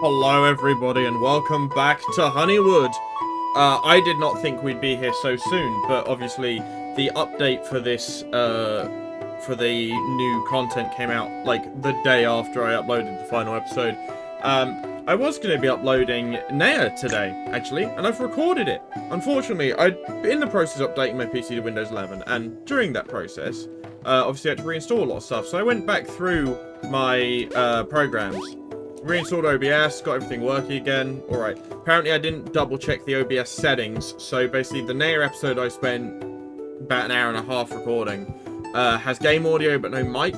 Hello everybody and welcome back to Honeywood. I did not think we'd be here so soon, but obviously the update for this, for the new content came out like the day after I uploaded the final episode. I was going to be uploading Naya today, actually, and I've recorded it. Unfortunately, I'd been in the process of updating my PC to Windows 11, and during that process, obviously I had to reinstall a lot of stuff, so I went back through my programs. Reinstalled OBS, got everything working again. Alright. Apparently I didn't double check the OBS settings, so basically the Naya episode I spent about an hour and a half recording has game audio but no mic.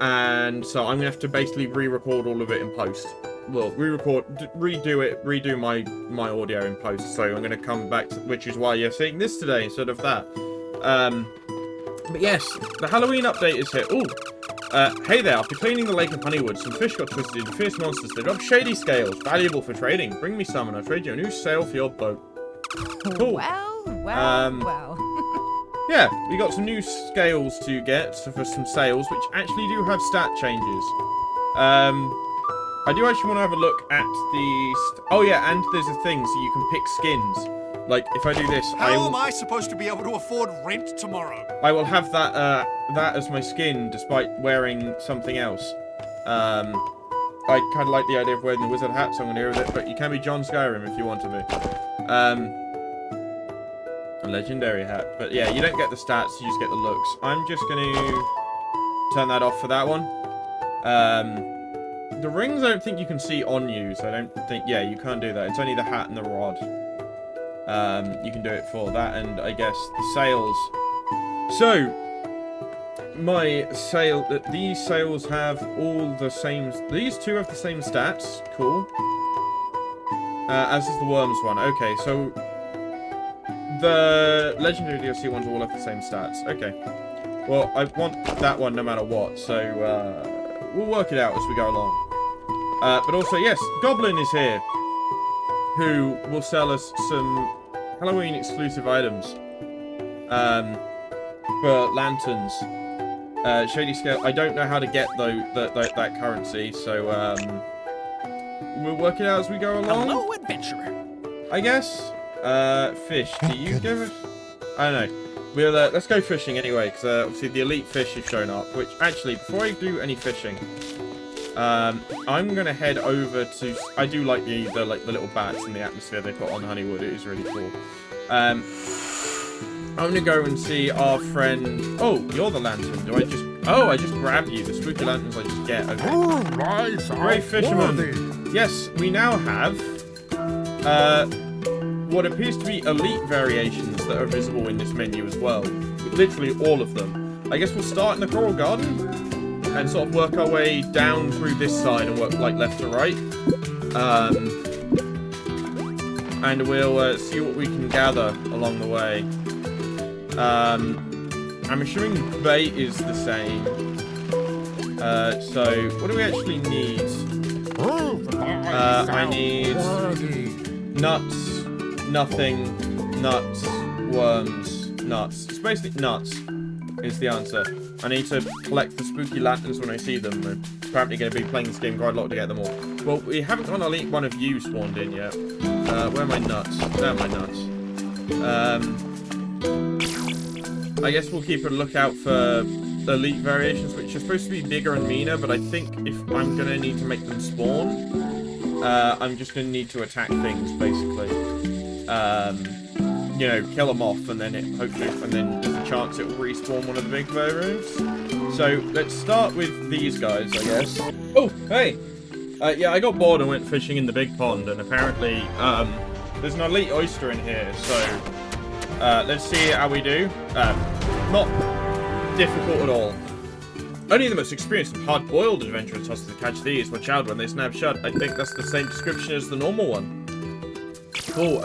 And so I'm going to have to basically re-record all of it in post. Well, redo my audio in post. So I'm going to come back to, which is why you're seeing this today instead of that. But yes, the Halloween update is here. Ooh. Hey there, after cleaning the lake of Honeywood, some fish got twisted into fierce monsters. They dropped shady scales, valuable for trading. Bring me some and I'll trade you a new sail for your boat. Cool. Well. Yeah, we got some new scales to get for some sails, which actually do have stat changes. I do actually want to have a look at the... oh yeah, and there's a thing, so you can pick skins. Like, if I do this, How am I supposed to be able to afford rent tomorrow? I will have that, that as my skin, despite wearing something else. I kind of like the idea of wearing the wizard hat, so I'm going to go with it, but you can be John Skyrim if you want to be. A legendary hat. But yeah, you don't get the stats, you just get the looks. I'm just going to turn that off for that one. The rings I don't think you can see on you, so I don't think... yeah, you can't do that. It's only the hat and the rod. You can do it for that, and I guess the sails. So, these sails have all the same, these two have the same stats, cool. As does the worms one, okay, so, the legendary DLC ones all have the same stats, okay. Well, I want that one no matter what, so, we'll work it out as we go along. But also, yes, Goblin is here, who will sell us some Halloween exclusive items for lanterns. Shady scale. I don't know how to get that currency, so we'll work it out as we go along. Hello, adventurer. I guess. Fish. Do you give it? I don't know. We'll let's go fishing anyway, because obviously the elite fish have shown up. Which actually, before I do any fishing, I'm gonna head over to... I do like the little bats in the atmosphere they put on Honeywood. It is really cool. I'm gonna go and see our friend... oh, you're the lantern. Do I just... oh, I just grab you. The spooky lanterns I just get. Okay. Great fisherman. Yes, we now have what appears to be elite variations that are visible in this menu as well. Literally all of them. I guess we'll start in the Coral Garden and sort of work our way down through this side and work like left to right. And we'll see what we can gather along the way. I'm assuming bait is the same. So what do we actually need? I need nuts, nothing, nuts, worms, nuts. It's basically nuts is the answer. I need to collect the spooky lanterns when I see them. We're apparently going to be playing this game quite a lot to get them all. Well, we haven't got an elite one of you spawned in yet. Where are my nuts? There are my nuts. I guess we'll keep a lookout for elite variations, which are supposed to be bigger and meaner, but I think if I'm going to need to make them spawn, I'm just going to need to attack things, basically. You know, kill them off, and then then there's a chance it will respawn one of the big variants. So, let's start with these guys, I guess. Oh, hey! Yeah, I got bored and went fishing in the big pond, and apparently, there's an elite oyster in here, so, let's see how we do. Not difficult at all. Only the most experienced and hard-boiled adventurers trust to catch these. Watch out when they snap shut. I think that's the same description as the normal one. Cool,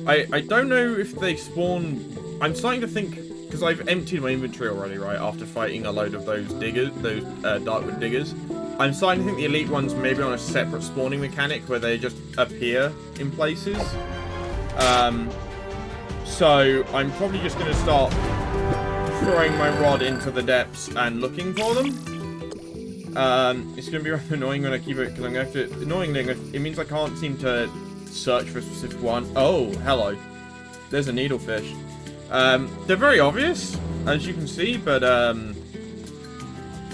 I don't know if they spawn... I'm starting to think... because I've emptied my inventory already, right, after fighting a load of those diggers, those Darkwood diggers. I'm starting to think the elite ones may be on a separate spawning mechanic where they just appear in places. So I'm probably just going to start throwing my rod into the depths and looking for them. It's going to be rather annoying when I keep it, because I'm going to have to... Annoyingly, it means I can't seem to search for a specific one. Oh, hello. There's a needlefish. They're very obvious, as you can see, but,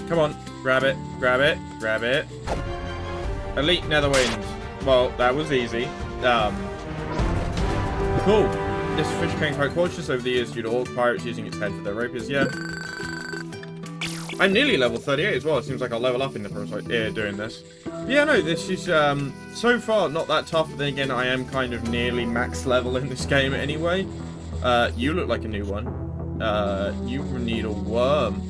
come on. Grab it, grab it, grab it. Elite Netherwind. Well, that was easy. Cool. This fish became quite cautious over the years due to all pirates using its head for their rapiers. Yeah. I'm nearly level 38 as well. It seems like I'll level up in the process doing this. Yeah, no, this is, so far not that tough. But then again, I am kind of nearly max level in this game anyway. You look like a new one. You need a worm.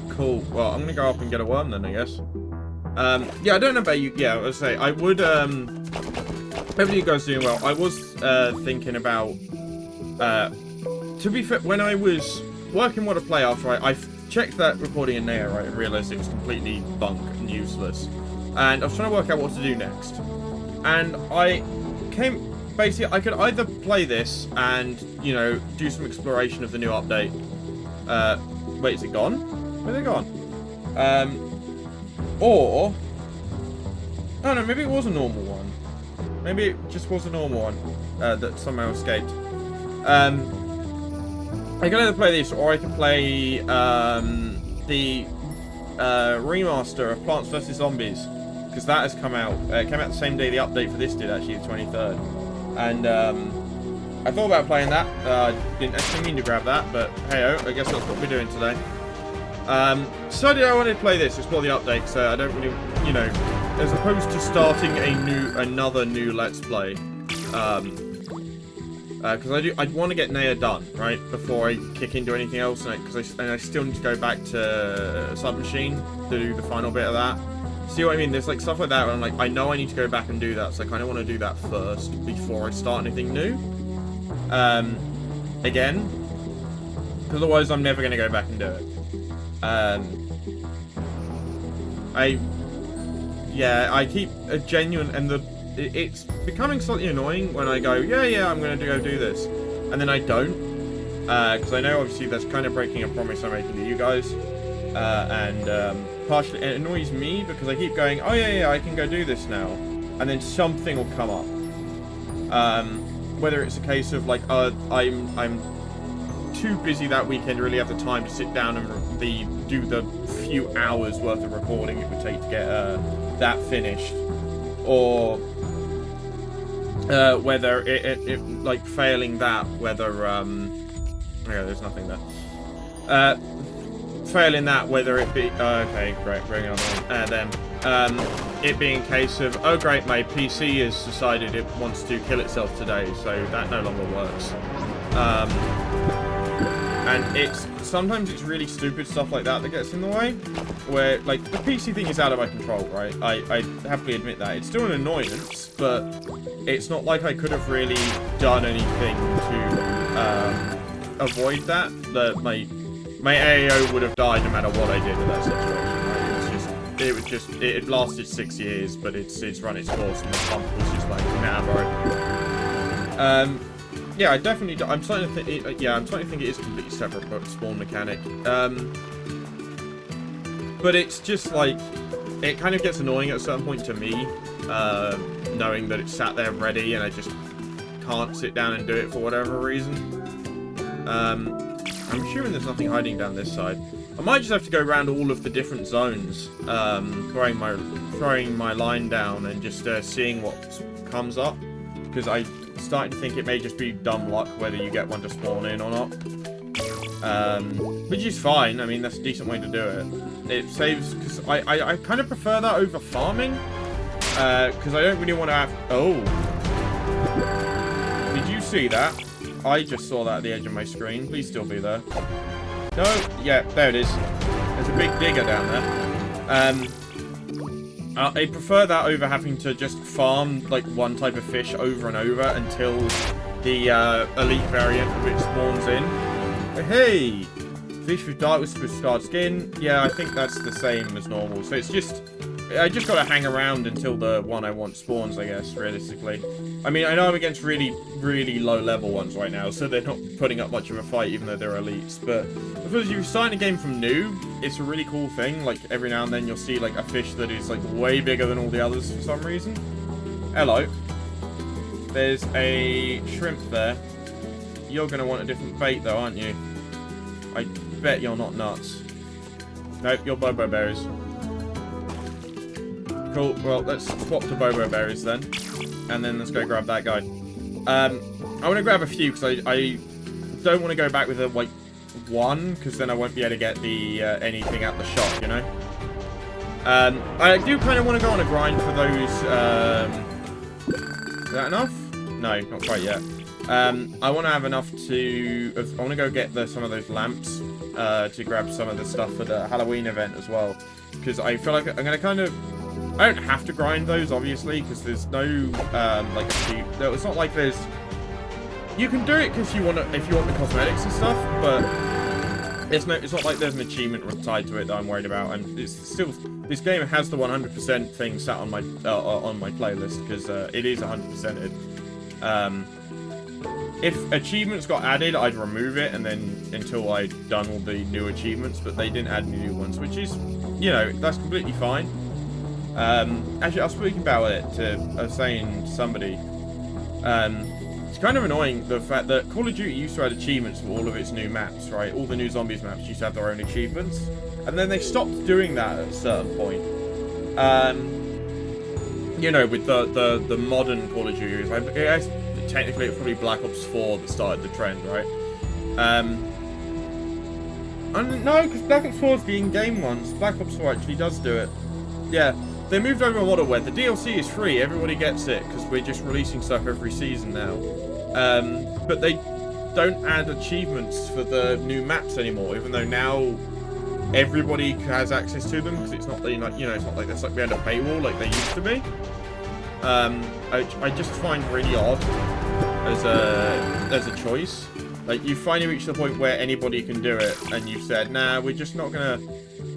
Cool. Well, I'm gonna go up and get a worm then, I guess. Yeah, I don't know about you. Yeah, I would say I would, hopefully you guys are doing well. I was, thinking about, to be fair, when I was working what to play after I checked that recording in there, right, and realized it was completely bunk and useless. And I was trying to work out what to do next. And basically, I could either play this and, you know, do some exploration of the new update. Wait, is it gone? Where's it gone? Or... Oh no, maybe it was a normal one. Maybe it just was a normal one that somehow escaped. I can either play this, or I can play the remaster of Plants vs. Zombies, because that has come out. It came out the same day the update for this did, actually, the 23rd. And I thought about playing that. Didn't actually mean to grab that, but hey-oh, I guess that's what we're doing today. Decided I wanted to play this, explore the update, so I don't really, you know, as opposed to starting another new Let's Play, because I'd want to get Naya done, right, before I kick into anything else, and I still need to go back to Submachine to do the final bit of that. See what I mean? There's like stuff like that where I'm like, I know I need to go back and do that, so I kind of want to do that first before I start anything new. Again, because otherwise I'm never going to go back and do it. I keep a genuine, and it's becoming slightly annoying when I go, yeah, I'm going to go do this, and then I don't, because I know obviously that's kind of breaking a promise I'm making to you guys, and partially it annoys me because I keep going, oh yeah, I can go do this now, and then something will come up, whether it's a case of like, I'm too busy that weekend to really have the time to sit down and do the few hours worth of recording it would take to get that finished, or whether it like failing that, whether there's nothing there. Failing that, whether it be okay, great, bring it on. Then it being a case of, oh great, my PC has decided it wants to kill itself today, so that no longer works. And sometimes it's really stupid stuff like that gets in the way, where, like, the PC thing is out of my control, right? I happily admit that. It's still an annoyance, but it's not like I could have really done anything to avoid that. My AAO would have died no matter what I did in that situation, right? It had lasted 6 years, but it's run its course, and the pump was just like, nah, bro. Yeah, I'm starting to think. I'm starting to think it is a completely separate spawn mechanic. But it's just like, it kind of gets annoying at a certain point to me, knowing that it's sat there ready and I just can't sit down and do it for whatever reason. I'm assuming there's nothing hiding down this side. I might just have to go around all of the different zones, throwing my line down and just seeing what comes up, because I'm starting to think it may just be dumb luck whether you get one to spawn in or not. Which is fine. I mean, that's a decent way to do it. It saves, because I kind of prefer that over farming, because I don't really want to have... Oh. Did you see that? I just saw that at the edge of my screen. Please still be there. No? Yeah, there it is. There's a big digger down there. I prefer that over having to just farm, like, one type of fish over and over until the elite variant of it spawns in. Hey! Fish with dark with scarred skin. Yeah, I think that's the same as normal. So it's just I just gotta hang around until the one I want spawns, I guess, realistically. I mean, I know I'm against really, really low level ones right now, so they're not putting up much of a fight, even though they're elites. But because you're starting a game from new, it's a really cool thing. Like, every now and then you'll see, like, a fish that is, like, way bigger than all the others for some reason. Hello. There's a shrimp there. You're gonna want a different bait, though, aren't you? I bet you're not nuts. Nope, you're Bobo Berries. Cool, well, let's swap to Bobo Berries then. And then let's go grab that guy. I want to grab a few, because I don't want to go back with a, like, one, because then I won't be able to get the anything at the shop, you know? I do kind of want to go on a grind for those, is that enough? No, not quite yet. I want to have enough to, I want to go get some of those lamps, to grab some of the stuff for the Halloween event as well. Because I feel like I'm going to kind of, I don't have to grind those, obviously, because there's no, like, it's not like there's, you can do it because you want to, if you want the cosmetics and stuff, but it's not like there's an achievement tied to it that I'm worried about, and it's still, this game has the 100% thing sat on my playlist, because it is 100%ed. If achievements got added, I'd remove it, and then until I'd done all the new achievements, but they didn't add any new ones, which is, you know, that's completely fine. Actually, I was speaking about it I was saying to somebody, it's kind of annoying, the fact that Call of Duty used to add achievements for all of its new maps, right? All the new zombies maps used to have their own achievements, and then they stopped doing that at a certain point. You know, with the modern Call of Duty, I guess technically it's probably Black Ops 4 that started the trend, right? No, because Black Ops 4 is the in-game ones. Black Ops 4 actually does do it. Yeah. They moved over a model where the DLC is free, everybody gets it, because we're just releasing stuff every season now. But they don't add achievements for the new maps anymore, even though now everybody has access to them, because it's not like, you know, it's not like there's like behind a paywall like they used to be. I just find really odd as a choice. Like, you finally reach the point where anybody can do it, and you've said, nah, we're just not gonna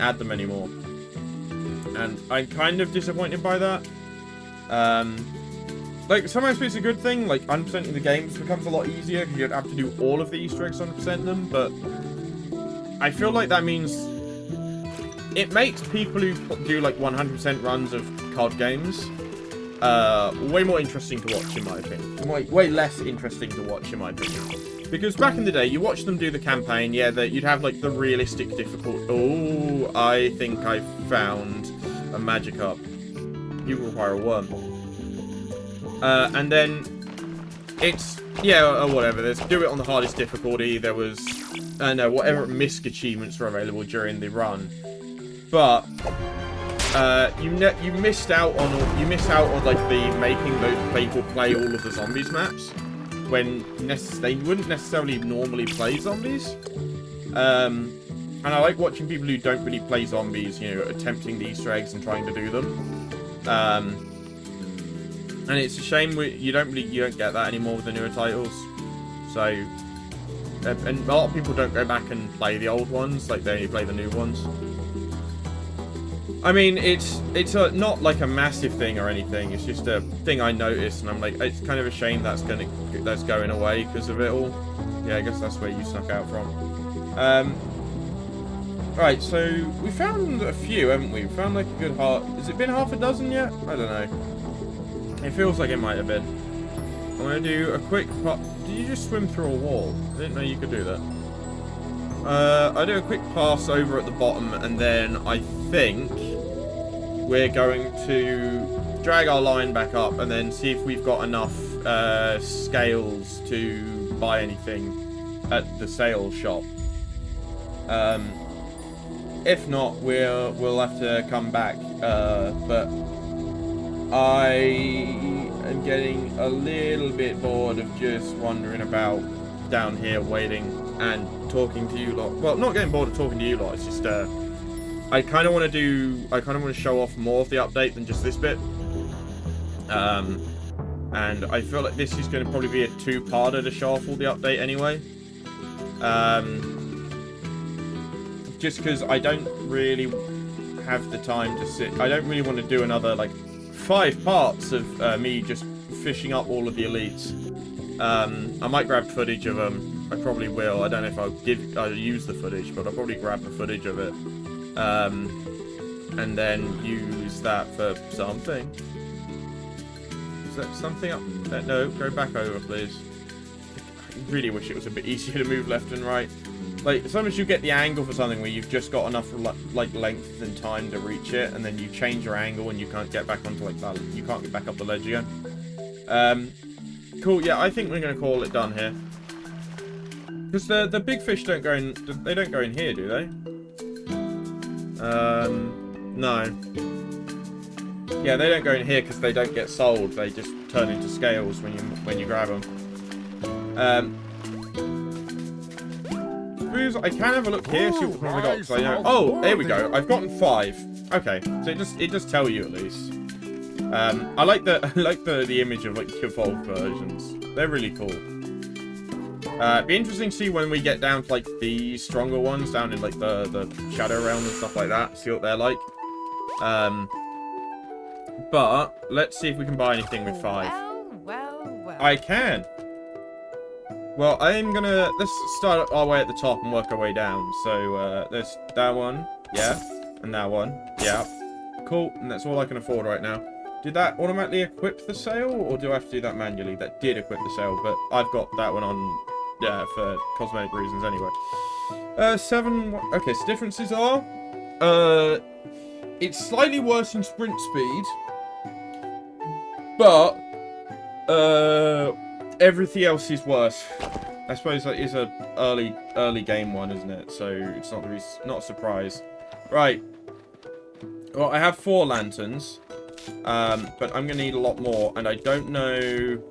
add them anymore. And I'm kind of disappointed by that. Like, sometimes it's a good thing. Like, 100%ing the games becomes a lot easier because you don't have to do all of the Easter eggs 100% them. But I feel like that means it makes people who do like 100% runs of COD games way more interesting to watch, in my opinion. Way less interesting to watch, in my opinion. Because back in the day, you watch them do the campaign, yeah, you'd have like the realistic difficulty. Oh, I think I found a magic up. You require a worm. And then it's, yeah, or whatever. There's do it on the hardest difficulty. There was, no, whatever misc achievements were available during the run. But you missed out on like the making those people play all of the zombies maps when they wouldn't necessarily normally play zombies. And I like watching people who don't really play zombies, you know, attempting the Easter eggs and trying to do them. And it's a shame you don't get that anymore with the newer titles. So, and a lot of people don't go back and play the old ones, like they only play the new ones. I mean, it's not like a massive thing or anything. It's just a thing I noticed, and I'm like, it's kind of a shame that's going away because of it all. Yeah, I guess that's where you snuck out from. Right, so we found a few, haven't we? We found like a good has it been half a dozen yet? I don't know. It feels like it might have been. I'm gonna do a quick did you just swim through a wall? I didn't know you could do that. I do a quick pass over at the bottom, and then I think we're going to drag our line back up and then see if we've got enough scales to buy anything at the sales shop. If not, we'll have to come back. But I am getting a little bit bored of just wandering about down here waiting and talking to you lot. Well, not getting bored of talking to you lot. It's just I kind of want to show off more of the update than just this bit. And I feel like this is going to probably be a two-parter to show off all the update anyway. Just because I don't really have the time to sit. I don't really want to do another, like, 5 parts of me just fishing up all of the elites. I might grab footage of them. I probably will. I don't know if I'll use the footage, but I'll probably grab the footage of it. And then use that for something. Is that something up? No, go back over, please. I really wish it was a bit easier to move left and right. Like, as long as you get the angle for something where you've just got enough, like, length and time to reach it, and then you change your angle and you can't get back onto, like, that. You can't get back up the ledge again. Cool, yeah, I think we're going to call it done here. Because the big fish don't go in... They don't go in here, do they? No. Yeah, they don't go in here because they don't get sold. They just turn into scales when you grab them. I can have a look here, see what I got. Because I know. Oh, there we go. I've gotten 5. Okay, so it does tell you at least. I like the image of like the evolved versions. They're really cool. Be interesting to see when we get down to like the stronger ones down in like the Shadow Realm and stuff like that. See what they're like. But let's see if we can buy anything with 5. Well. I can. Well, let's start our way at the top and work our way down. So, there's that one, yeah, and that one, yeah. Cool, and that's all I can afford right now. Did that automatically equip the sail, or do I have to do that manually? That did equip the sail, but I've got that one on, yeah, for cosmetic reasons anyway. 7, okay, so differences are, it's slightly worse in sprint speed, but, everything else is worse. I suppose that is a early game one, isn't it? So it's not a surprise. Right. Well, I have 4 lanterns, but I'm gonna need a lot more, and I don't know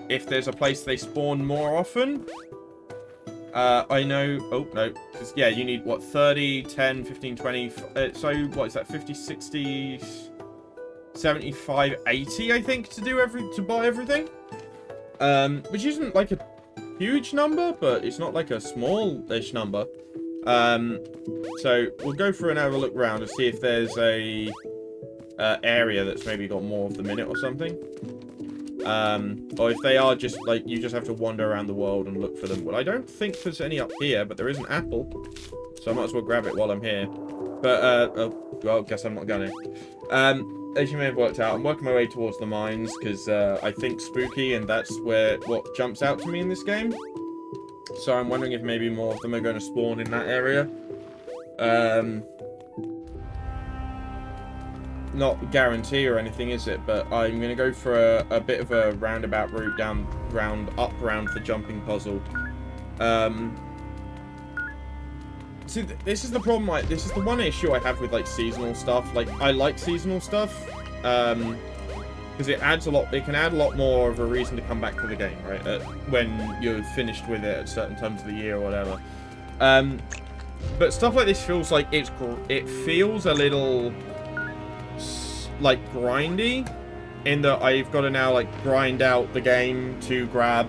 if there's a place they spawn more often. I know. Oh no, because yeah, you need what 30, 10, 15, 20. So what is that? 50, 60, 75, 80, I think, to buy everything. Which isn't like a huge number, but it's not like a small-ish number. So we'll go through and have a look around to see if there's a area that's maybe got more of the minute or something. Or if they are just like you just have to wander around the world and look for them. Well, I don't think there's any up here, but there is an apple, so I might as well grab it while I'm here. But well, guess I'm not gonna. As you may have worked out, I'm working my way towards the mines because I think spooky, and that's what jumps out to me in this game. So I'm wondering if maybe more of them are going to spawn in that area. Not guarantee or anything, is it? But I'm going to go for a bit of a roundabout route up round the jumping puzzle. See, this is the problem. This is the one issue I have with like seasonal stuff. Like, I like seasonal stuff, because it adds a lot. It can add a lot more of a reason to come back to the game, right? When you're finished with it at certain times of the year or whatever. But stuff like this feels like it feels a little like grindy, in that I've got to now like grind out the game to grab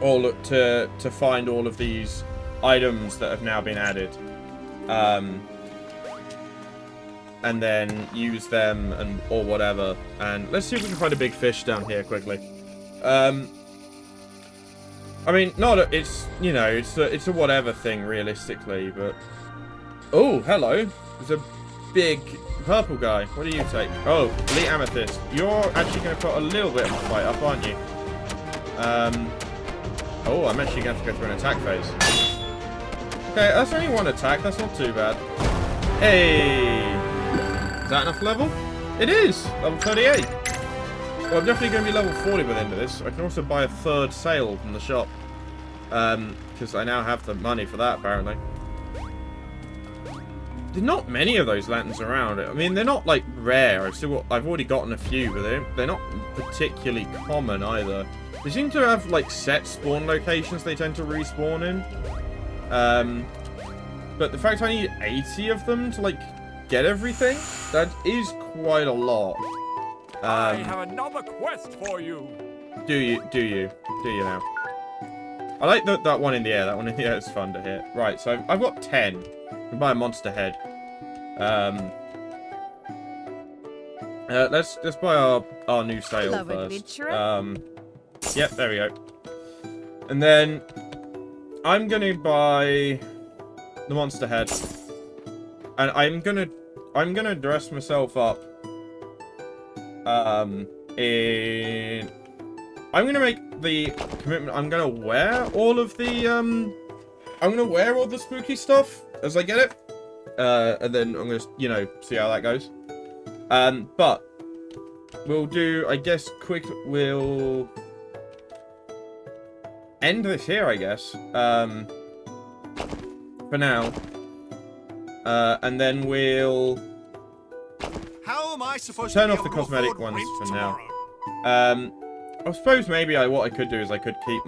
or to find all of these items that have now been added, and then use them or whatever. And let's see if we can find a big fish down here quickly. I mean, it's a whatever thing realistically, but oh, hello, there's a big purple guy. What do you take? Oh, elite amethyst. You're actually going to put a little bit of a fight up, aren't you? Oh, I'm actually going to have to go through an attack phase. Okay, that's only one attack. That's not too bad. Hey! Is that enough level? It is! Level 38. Well, I'm definitely going to be level 40 by the end of this. I can also buy a 3rd sail from the shop. Because I now have the money for that, apparently. There's not many of those lanterns around. I mean, they're not, like, rare. I've already gotten a few, but they're not particularly common, either. They seem to have, like, set spawn locations they tend to respawn in. But the fact I need 80 of them to, like, get everything, that is quite a lot. I have another quest for you. Do you now? I like that one in the air. That one in the air is fun to hit. Right, so I've got 10. We can buy a monster head. Let's buy our new sail Hello, first. adventurer. Yep, there we go. And then I'm gonna buy the monster head, and I'm gonna dress myself up. I'm gonna make the commitment. I'm gonna wear all of the spooky stuff as I get it, and then I'm gonna see how that goes. But we'll do, I guess, we'll end this here, I guess, for now. And then we'll How am I supposed turn to off be the able to cosmetic afford ones rent for now. tomorrow? I suppose maybe what I could do is I could put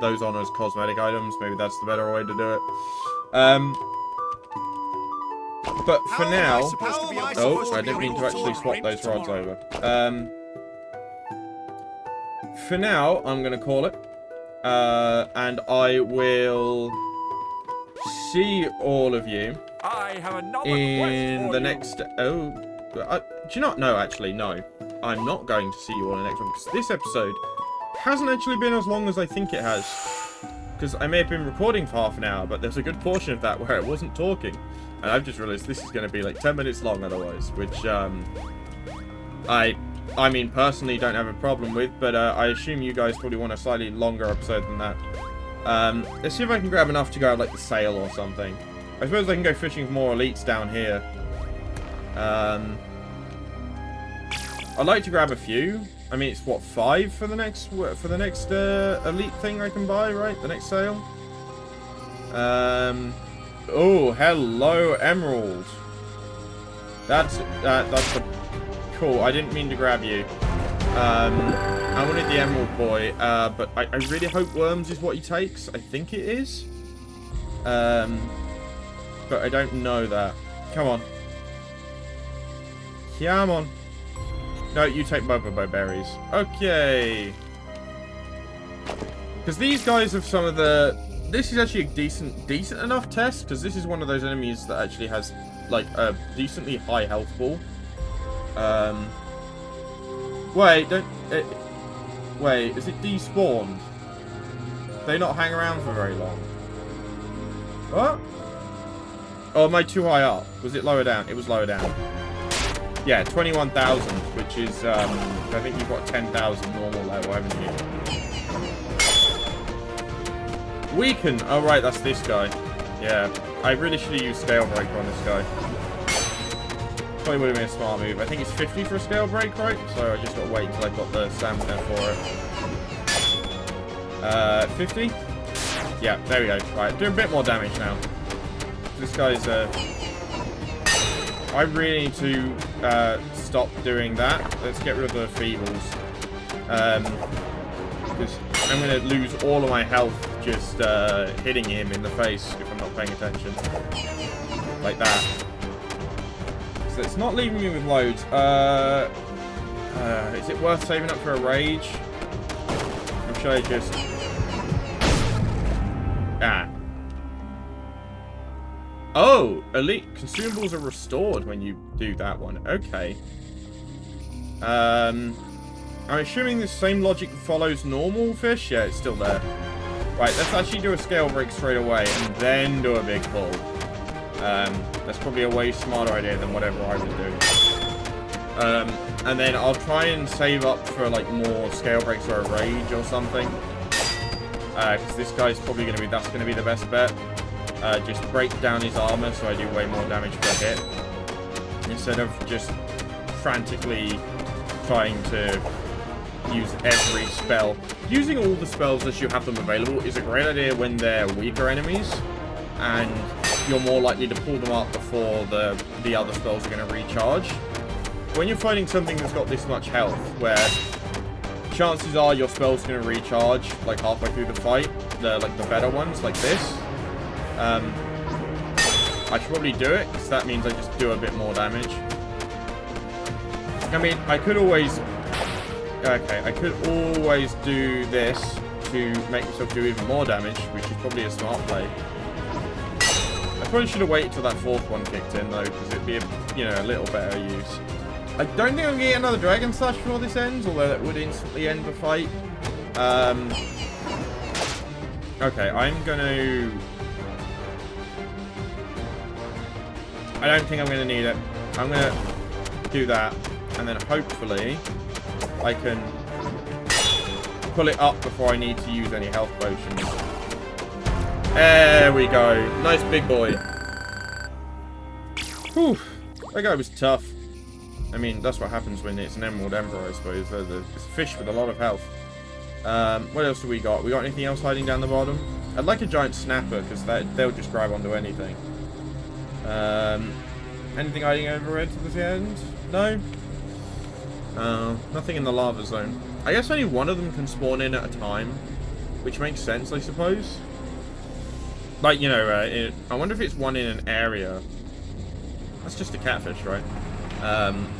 those on as cosmetic items. Maybe that's the better way to do it. But for How am I now, supposed to be able to oh, afford I didn't mean to rent actually swap those rods tomorrow? over. For now, I'm gonna call it, and I will see all of you I have another in quest for the you. next. Oh, do you not? No, actually, no. I'm not going to see you all in the next one because this episode hasn't actually been as long as I think it has. Because I may have been recording for half an hour, but there's a good portion of that where I wasn't talking, and I've just realised this is going to be like 10 minutes long otherwise, which I mean personally don't have a problem with, but I assume you guys probably want a slightly longer episode than that. Let's see if I can grab enough to go out like the sail or something. I suppose I can go fishing for more elites down here. I'd like to grab a few. I mean, it's what, 5 for the next elite thing I can buy, right? The next sale. Oh, hello, Emerald. That's cool. I didn't mean to grab you. I wanted the Emerald boy, but I really hope worms is what he takes. I think it is. But I don't know that. Come on. Come on. No, you take bobo berries. Okay. Because these guys have some of the... This is actually a decent enough test, because this is one of those enemies that actually has, like, a decently high health ball. Wait, wait, is it despawned? They not hang around for very long. What? Oh, am I too high up? Was it lower down? It was lower down. Yeah, 21,000, which is, I think you've got 10,000 normal level, haven't you? Weaken! Oh, right, that's this guy. Yeah, I really should have used Scale Breaker on this guy. Probably would have been a smart move. I think it's 50 for a Scale Break, right? So I just got to wait until I've got the stamina for it. 50? Yeah, there we go. Right, doing a bit more damage now. This guy's, I really need to stop doing that. Let's get rid of the feebles. Because I'm going to lose all of my health just hitting him in the face if I'm not paying attention. Like that. So it's not leaving me with loads. Is it worth saving up for a rage? Or should I just... Ah. Oh, elite consumables are restored when you do that one. Okay. I'm assuming the same logic follows normal fish. Yeah, it's still there. Right, let's actually do a scale break straight away and then do a big pull. That's probably a way smarter idea than whatever I was doing. And then I'll try and save up for like more scale breaks or a rage or something. Because this guy's probably going to be, that's going to be the best bet. Just break down his armor so I do way more damage per hit. Instead of just frantically trying to use every spell. Using all the spells as you have them available is a great idea when they're weaker enemies. And you're more likely to pull them up before the other spells are going to recharge. When you're fighting something that's got this much health, where chances are your spell's going to recharge like halfway through the fight, the better ones like this. I should probably do it, because that means I just do a bit more damage. I mean, I could always... Okay, I could always do this to make myself do even more damage, which is probably a smart play. I probably should have waited till that fourth one kicked in though, because it'd be a little better use. I don't think I'm gonna get another Dragon Slash before this ends, although that would instantly end the fight. Okay, I'm gonna. I don't think I'm gonna need it. I'm gonna do that, and then hopefully I can pull it up before I need to use any health potions. There we go. Nice big boy. Whew. That guy was tough. I mean, that's what happens when it's an Emerald Emperor, I suppose. It's a fish with a lot of health. What else do we got? We got anything else hiding down the bottom? I'd like a giant snapper, because they'll just grab onto anything. Anything hiding over it to the end? No? Nothing in the lava zone. I guess only one of them can spawn in at a time, which makes sense, I suppose. Like, I wonder if it's one in an area. That's just a catfish, right?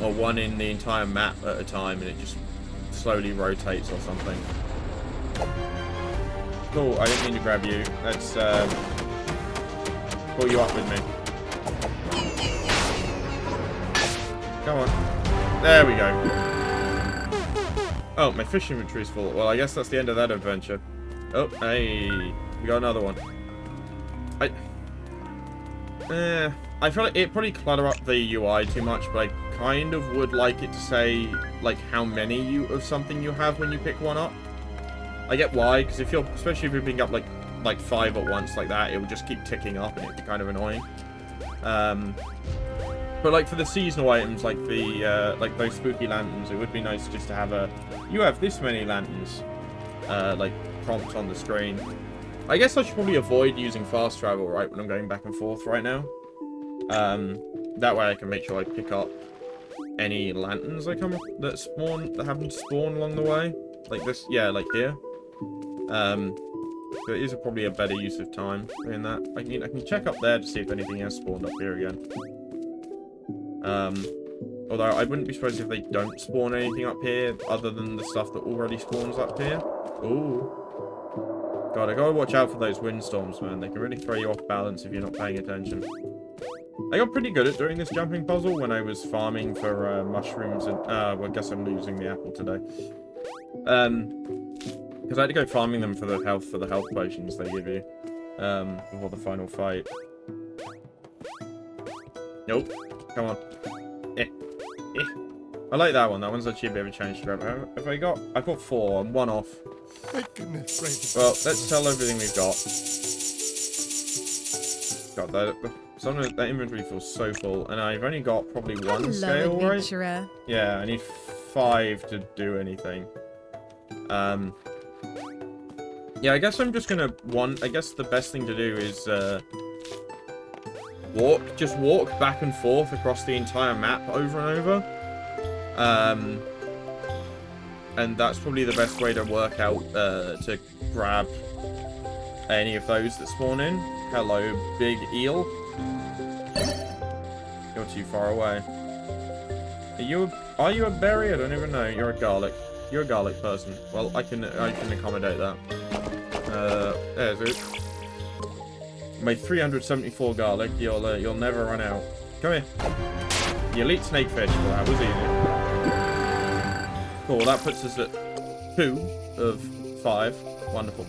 Or one in the entire map at a time, and it just slowly rotates or something. Cool, I didn't mean to grab you. Let's pull you up with me. Come on. There we go. Oh, my fish inventory is full. Well, I guess that's the end of that adventure. Oh, hey. We got another one. I feel like it probably clutter up the UI too much, but I kind of would like it to say, like, how many of something you have when you pick one up. I get why, because especially if you're picking up, like 5 at once like that, it will just keep ticking up, and it'd be kind of annoying. But, like, for the seasonal items, like like those spooky lanterns, it would be nice just to have you have this many lanterns, like, prompt on the screen. I guess I should probably avoid using fast travel, right, when I'm going back and forth right now. That way I can make sure I pick up any lanterns that happen to spawn along the way. Like this, yeah, like here. So it is probably a better use of time doing that. I can check up there to see if anything has spawned up here again. Although I wouldn't be surprised if they don't spawn anything up here other than the stuff that already spawns up here. Ooh. God, I gotta watch out for those windstorms, man. They can really throw you off balance if you're not paying attention. I got pretty good at doing this jumping puzzle when I was farming for mushrooms and... well, I guess I'm losing the apple today. Because I had to go farming them for the health potions they give you. Before the final fight. Nope. Come on. I like that one. That one's actually a bit of a challenge to grab. Have I got? I've got 4. I'm 1 off. Well, let's sell everything we've got. God, that inventory feels so full, and I've only got probably 1 scale, right? Yeah, I need 5 to do anything. Yeah, I guess I'm just gonna I guess the best thing to do is just walk back and forth across the entire map over and over. And that's probably the best way to work out to grab any of those that spawn in. Hello, big eel. You're too far away. Are you a berry? I don't even know. You're a garlic. You're a garlic person. Well, I can accommodate that. There's it. My 374 garlic. You'll never run out. Come here. The elite snakefish. Well, that was easy. Cool. That puts us at 2 of 5. Wonderful.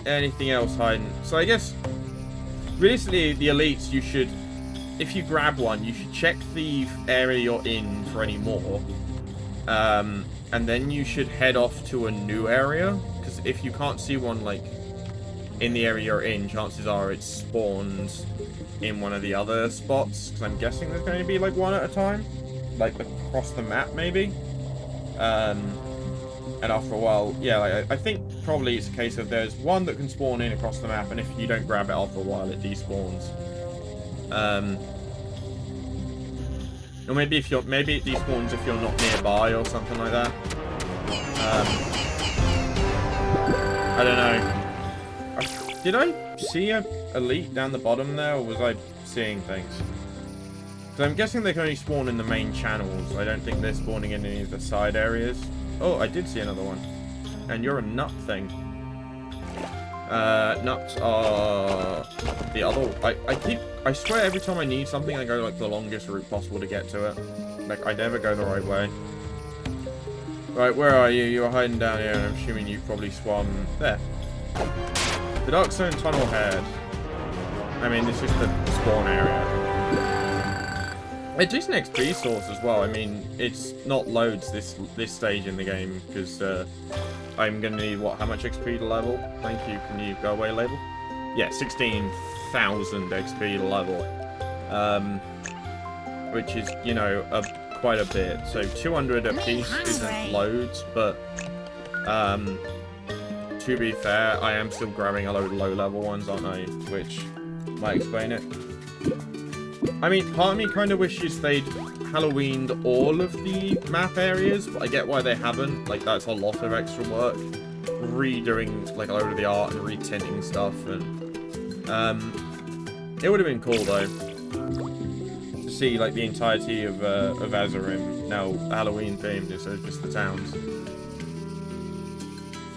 Anything else hiding? So I guess realistically, the elites, you should, if you grab one, you should check the area you're in for any more. And then you should head off to a new area, because if you can't see one, like, in the area you're in, chances are it's spawned in one of the other spots, because I'm guessing there's going to be, like, one at a time, like, across the map, maybe. And after a while, yeah, like, I think probably it's a case of there's one that can spawn in across the map, and if you don't grab it after a while, it despawns. Or maybe it despawns if you're not nearby or something like that. I don't know. Did I see a elite down the bottom there, or was I seeing things? Because I'm guessing they can only spawn in the main channels. I don't think they're spawning in any of the side areas. Oh, I did see another one. And you're a nut thing. Nuts are the other. I swear every time I need something, I go like the longest route possible to get to it. Like I never go the right way. Right, where are you? You're hiding down here, and I'm assuming you probably swam there. The Dark Zone Tunnel Head. I mean, this is the spawn area. A decent XP source as well. I mean, it's not loads this stage in the game because I'm gonna need what? How much XP to level? Thank you. Can you go away, label? Yeah, 16,000 XP to level, which is quite a bit. So 200 a piece isn't loads, but to be fair, I am still grabbing a load of low level ones, aren't I? Which might explain it. I mean, part of me kind of wishes they'd Halloweened all of the map areas, but I get why they haven't. Like, that's a lot of extra work. Redoing, like, a load of the art and retinting stuff. And, it would have been cool, though, to see, like, the entirety of Azarim now Halloween themed instead of just the towns.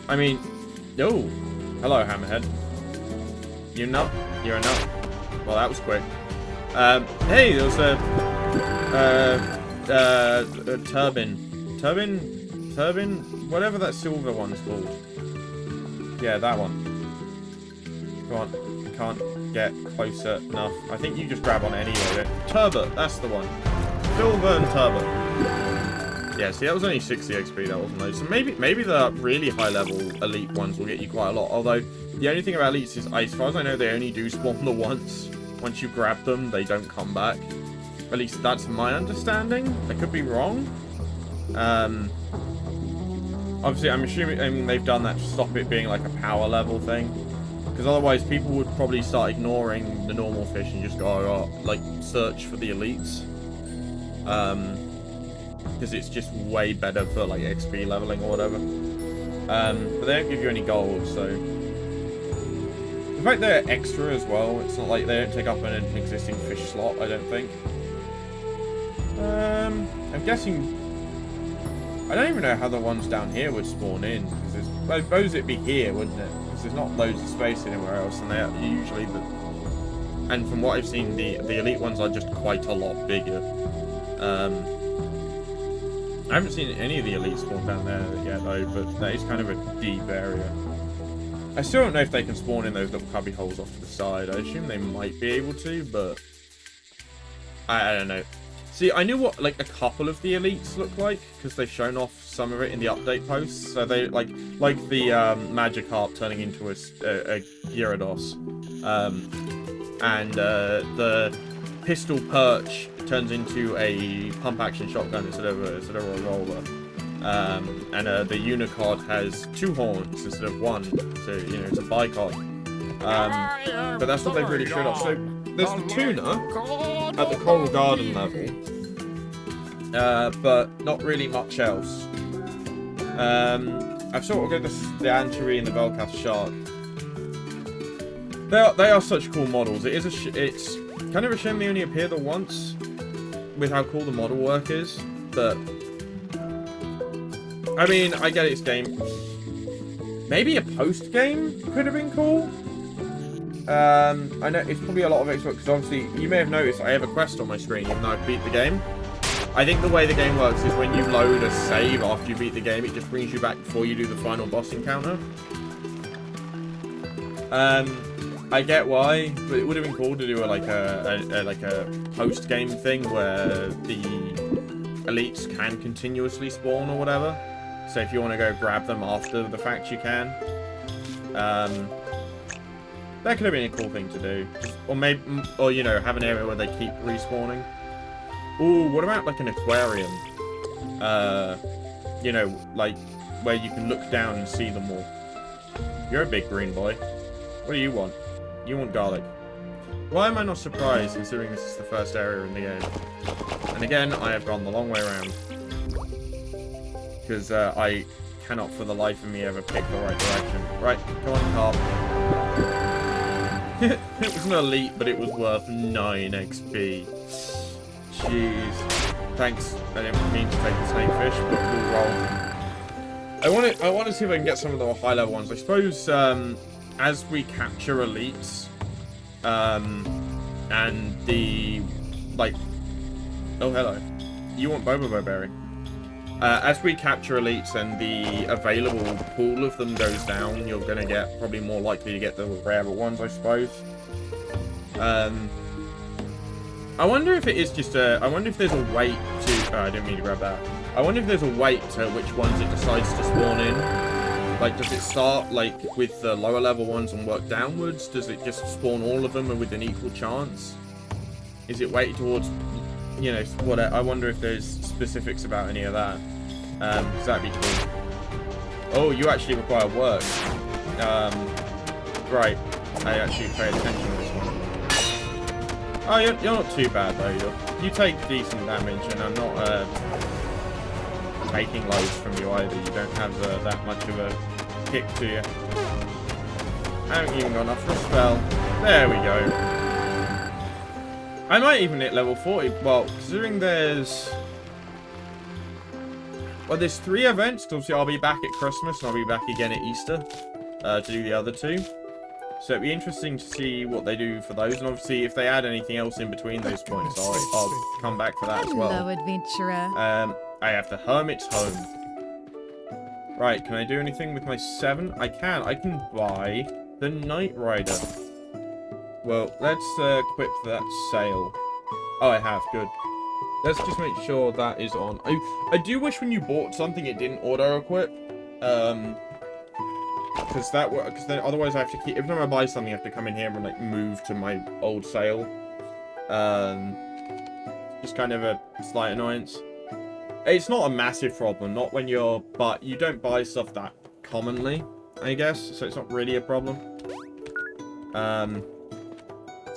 I mean, oh, hello, Hammerhead. You nut? You're a nut. Well, that was quick. Hey, there was a turbine, whatever that silver one's called. Yeah, that one. Come on, can't get closer enough. I think you just grab on any of it. Turbot, that's the one. Silver and turbot. Yeah, see, that was only 60 XP, that wasn't loads. So maybe the really high level elite ones will get you quite a lot. Although, the only thing about elites is, as far as I know, they only do spawn the once. Once you grab them, they don't come back. At least that's my understanding. I could be wrong. Obviously, I'm assuming they've done that to stop it being like a power level thing. Because otherwise, people would probably start ignoring the normal fish and just go, like, search for the elites. Because it's just way better for, like, XP leveling or whatever. But they don't give you any gold, so... In fact, they're extra as well. It's not like they don't take up an existing fish slot, I don't think. I'm guessing... I don't even know how the ones down here would spawn in. Because I suppose it'd be here, wouldn't it? Because there's not loads of space anywhere else, and they are usually... And from what I've seen, the elite ones are just quite a lot bigger. I haven't seen any of the elites spawn down there yet, though, but that is kind of a deep area. I still don't know if they can spawn in those little cubby holes off to the side. I assume they might be able to, but... I don't know. See, I knew what, like, a couple of the elites look like, because they've shown off some of it in the update posts. So they, like the Magikarp turning into a Gyarados. And the Pistol Perch turns into a pump-action shotgun instead of a revolver. And the Unicod has 2 horns instead of 1, so, it's a bicod. But that's what they've really showed off. So, there's the tuna at the Coral Garden level, but not really much else. I've sort of got the Anchory and the Velcath Shark. They are such cool models. It's kind of a shame they only appear the once, with how cool the model work is, but... I mean, I get it's game. Maybe a post-game could have been cool. I know it's probably a lot of Xbox, because obviously, you may have noticed I have a quest on my screen, even though I've beat the game. I think the way the game works is when you load a save after you beat the game, it just brings you back before you do the final boss encounter. I get why, but it would have been cool to do a post-game thing where the elites can continuously spawn or whatever. So if you want to go grab them after the fact, you can. That could have been a cool thing to do. Or maybe, or have an area where they keep respawning. Ooh, what about like an aquarium? Like where you can look down and see them all. You're a big green boy. What do you want? You want garlic. Why am I not surprised, considering this is the first area in the game? And again, I have gone the long way around. Because I cannot for the life of me ever pick the right direction. Right, come on, carp. It was an elite, but it was worth 9 XP. Jeez. Thanks. I didn't mean to take the snake fish, but we'll roll. I want to see if I can get some of the high level ones. I suppose as we capture elites, and the, like, oh, hello. You want Bobo Berry. As we capture elites and the available pool of them goes down, you're going to get probably more likely to get the rarer ones, I suppose. I wonder if it is just I wonder if there's a weight to... Oh, I didn't mean to grab that. I wonder if there's a weight to which ones it decides to spawn in. Like, does it start, like, with the lower level ones and work downwards? Does it just spawn all of them with an equal chance? Is it weighted towards... You know, what? I wonder if there's specifics about any of that. Because that'd be cool. Oh, you actually require work. Right. I actually pay attention to this one. Oh, you're not too bad, though. You take decent damage, and I'm not taking loads from you either. You don't have that much of a kick to you. I haven't even got enough for a spell. There we go. I might even hit level 40. Well, considering there's 3 events. Obviously, I'll be back at Christmas and I'll be back again at Easter to do the other 2. So it'd be interesting to see what they do for those, and obviously if they add anything else in between those points, I'll come back for that as well. Hello, adventurer. I have the Hermit's Home. Right, can I do anything with my 7? I can. I can buy the Knight Rider. Well, let's equip that sail. Oh, I have. Good. Let's just make sure that is on. I do wish when you bought something it didn't auto-equip. Because then otherwise I have to keep... Every time I buy something I have to come in here and, like, move to my old sail. Just kind of a slight annoyance. It's not a massive problem, not when you're... But you don't buy stuff that commonly, I guess. So it's not really a problem.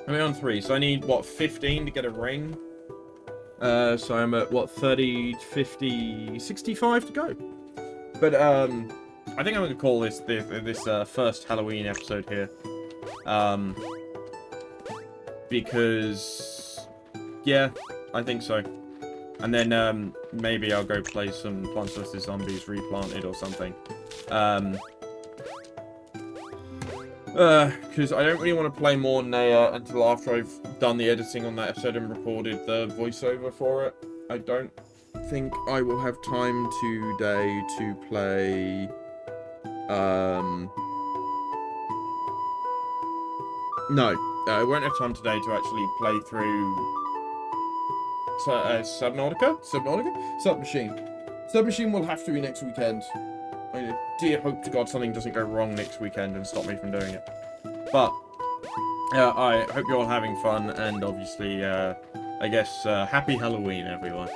I'm on 3, so I need, what, 15 to get a ring? So I'm at, what, 30, 50, 65 to go. But, I think I'm going to call this first Halloween episode here. Because, yeah, I think so. And then, maybe I'll go play some Plants vs. Zombies Replanted or something. Because I don't really want to play more Naya until after I've done the editing on that episode and recorded the voiceover for it. I don't think I will have time today to play... No, I won't have time today to actually play through... Subnautica? Submachine. Submachine will have to be next weekend. I dear hope to God something doesn't go wrong next weekend and stop me from doing it. But, I hope you're all having fun, and obviously, I guess, happy Halloween, everyone.